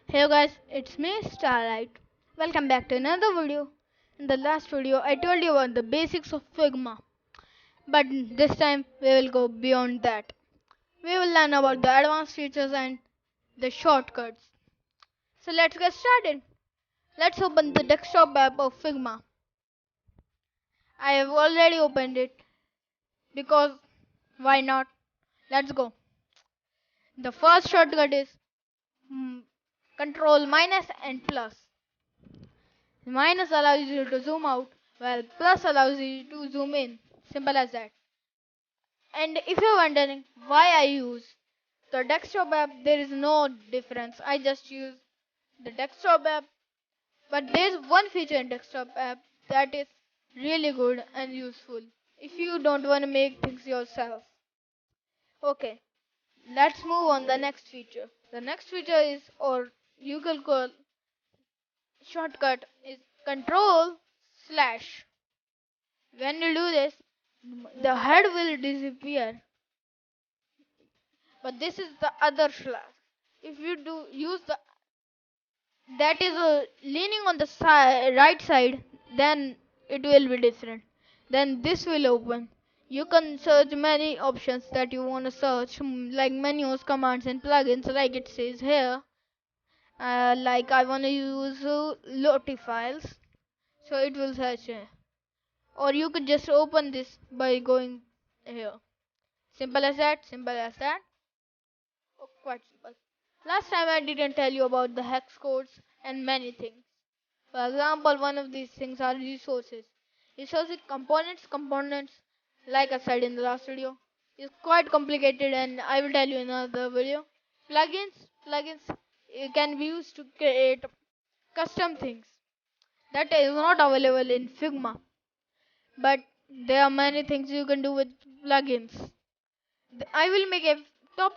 Hey guys, it's me Starlight. Welcome back to another video. In the last video, I told you about the basics of Figma, but this time we will go beyond that. We will learn about the advanced features and the shortcuts. So let's get started. Let's open the desktop app of Figma. I have already opened it because why not? Let's go. The first shortcut is mm, Control minus and plus. Minus allows you to zoom out, while plus allows you to zoom in. Simple as that. And if you're wondering why I use the desktop app, there is no difference. I just use the desktop app. But there's one feature in desktop app that is really good and useful if you don't want to make things yourself. Okay, let's move on the next feature. The next feature is, or you can call shortcut, is control slash. When you do this, the head will disappear. But this is the other slash. If you do use the that is leaning on the right side, then it will be different. Then this will open. You can search many options that you want to search, like menus, commands, and plugins, like it says here. Like I want to use Lottie files, so it will search here. Or you could just open this by going here. Simple as that, simple as that. Oh, quite simple. Last time I didn't tell you about the hex codes and many things. For example, one of these things are resources. Resources components, like I said in the last video, is quite complicated and I will tell you in another video. Plugins can be used to create custom things that is not available in Figma. But there are many things you can do with plugins. I will make a top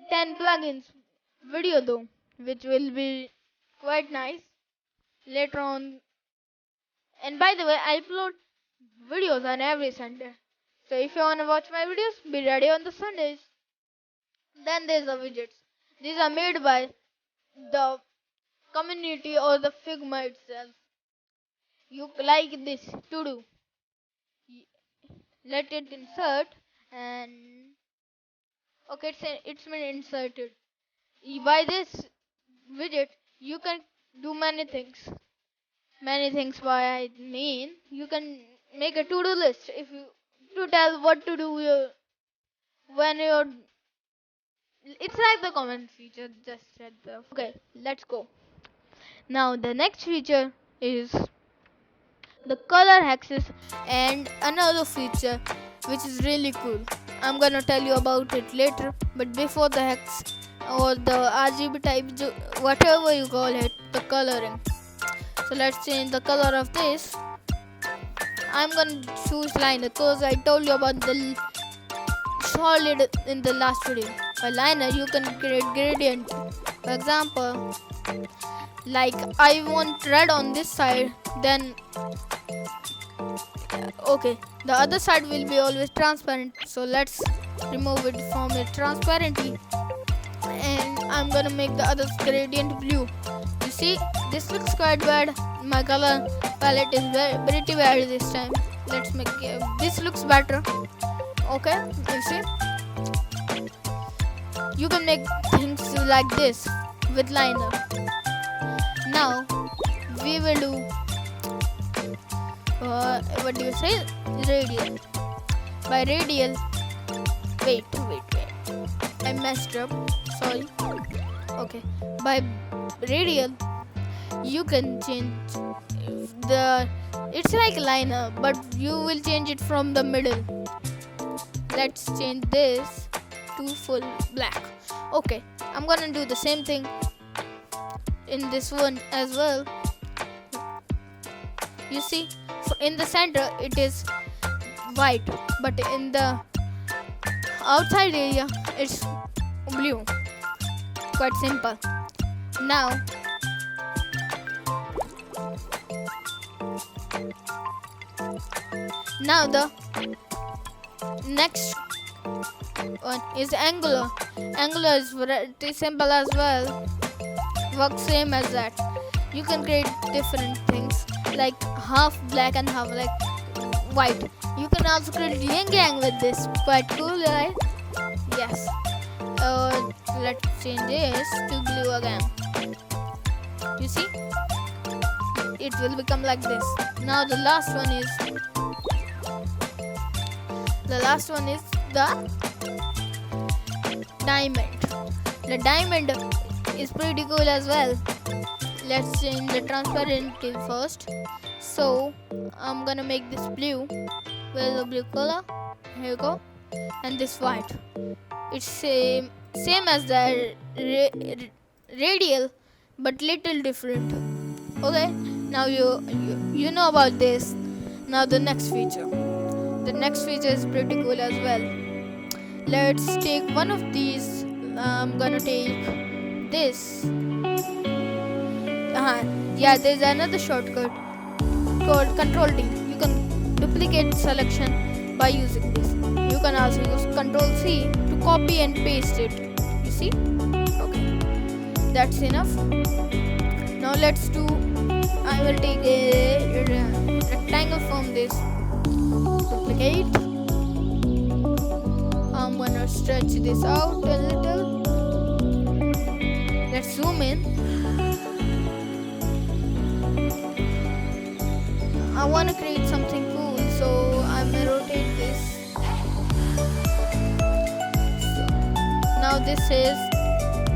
10 plugins video though, which will be quite nice later on. And by the way, I upload videos on every Sunday. So if you wanna watch my videos, be ready on the Sundays. Then there's the widgets. These are made by the community or the Figma itself. You like this to do. Let it insert and okay, it's been inserted. By this widget, you can do many things. Many things by I mean you can make a to-do list if you to tell what to do when you're it's like the comment feature just said the okay, let's go. Now the next feature is the color axis and another feature which is really cool. I'm gonna tell you about it later, but before the hex or the RGB type, whatever you call it, the coloring. So let's change the color of this. I'm gonna choose liner because I told you about the solid in the last video. By liner you can create gradient. For example, like I want red on this side, then okay, the other side will be always transparent. So let's remove it from it transparently, and I'm gonna make the other gradient blue. You see, this looks quite bad. My color palette is pretty bad this time. Let's make this looks better. Okay, you see, you can make things like this with liner. Now we will do what do you say, radial. By radial, wait, I messed up, sorry. Okay, by radial you can change the it's like liner, but you will change it from the middle. Let's change this to full black. Okay, I'm gonna do the same thing in this one as well. You see, in the center it is white, but in the outside area it's blue. Quite simple. Now the next one is angular. Angular is pretty simple as well. works same as that. You can create different things like half black and half like white. You can also create yin yang with this. Quite cool, right? Yes. Let's change this to blue again. You see? It will become like this. Now the last one is the diamond. The diamond is pretty cool as well. Let's change the transparency first. So I'm gonna make this blue with the blue color. Here you go. And this white. It's same as the radial, but little different. Okay. Now you know about this. Now the next feature. The next feature is pretty cool as well. Let's take one of these. I'm gonna take this. Yeah, there's another shortcut called Control D. You can duplicate selection by using this. You can also use Control C to copy and paste it. You see? Okay. That's enough. Now let's do. I will take a rectangle from this. Duplicate. I'm gonna stretch this out a little. Let's zoom in. I want to create something cool, so I'm gonna rotate this. So, now this is,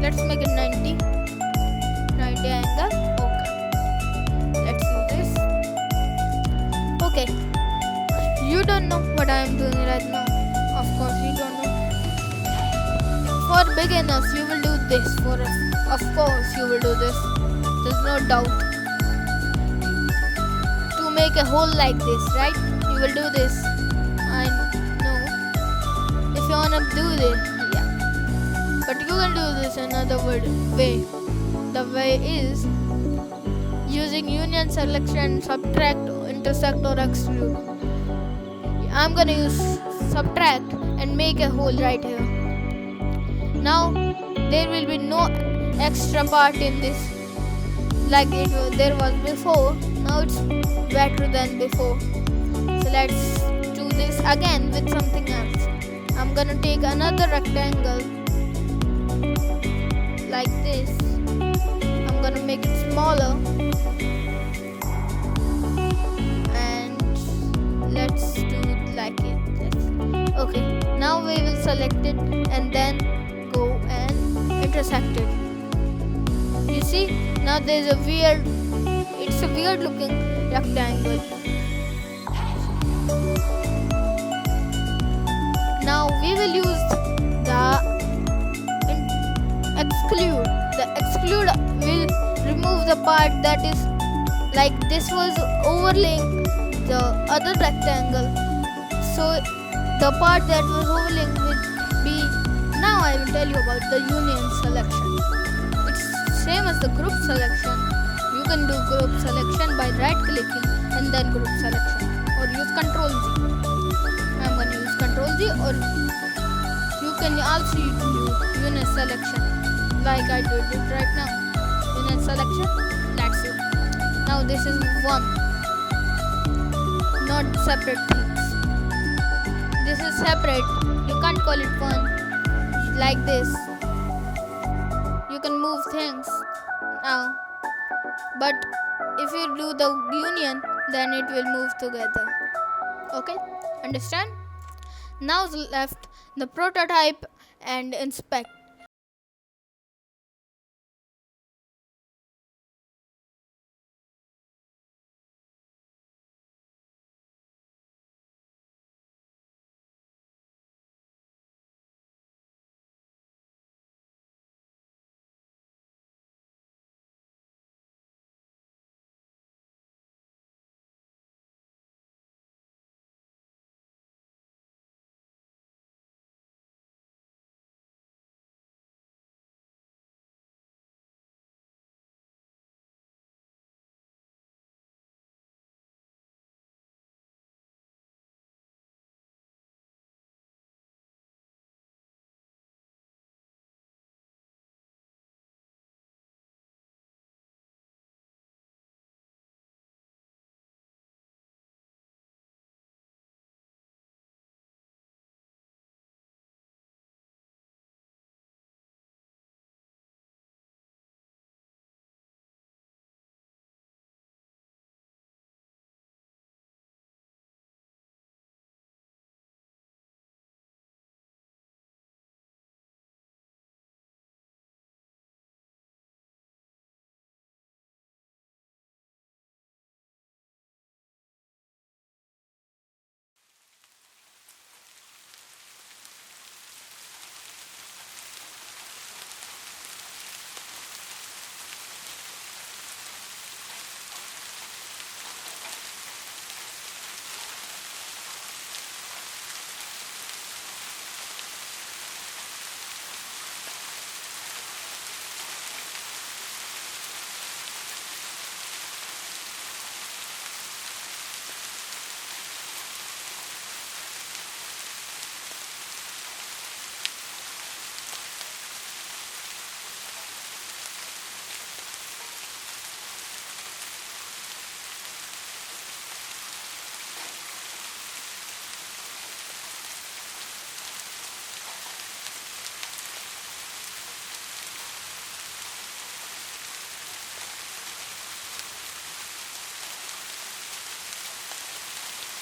let's make it 90 angle. Okay, let's do this. Okay, you don't know what I am doing right now. Of course you don't know. For beginners you will do this. Of course you will do this. There's no doubt. Make a hole like this, right? You will do this. I know. If you wanna do this, yeah. But you can do this another way. The way is using union, selection, subtract, intersect, or extrude. I'm gonna use subtract and make a hole right here. Now there will be no extra part in this like there was before. Now it's better than before. So let's do this again with something else. I'm gonna take another rectangle like this. I'm gonna make it smaller and let's do it like it. Okay, now we will select it and then go and intersect it. You see, now there's it's a weird looking rectangle. Now we will use the exclude. The exclude will remove the part that is like this was overlaying the other rectangle. So the part that was overlaying will be. Now I will tell you about the union selection. It's same as the group selection. You can do group selection by right clicking and then group selection, or use Ctrl Z. I'm going to use Ctrl Z, or you can also do unit selection like I did it right now. Unit selection, that's it. Now this is one, not separate things. This is separate. You can't call it one like this. You can move things now. But if you do the union, then it will move together. Okay? Understand? Now left the prototype and inspect.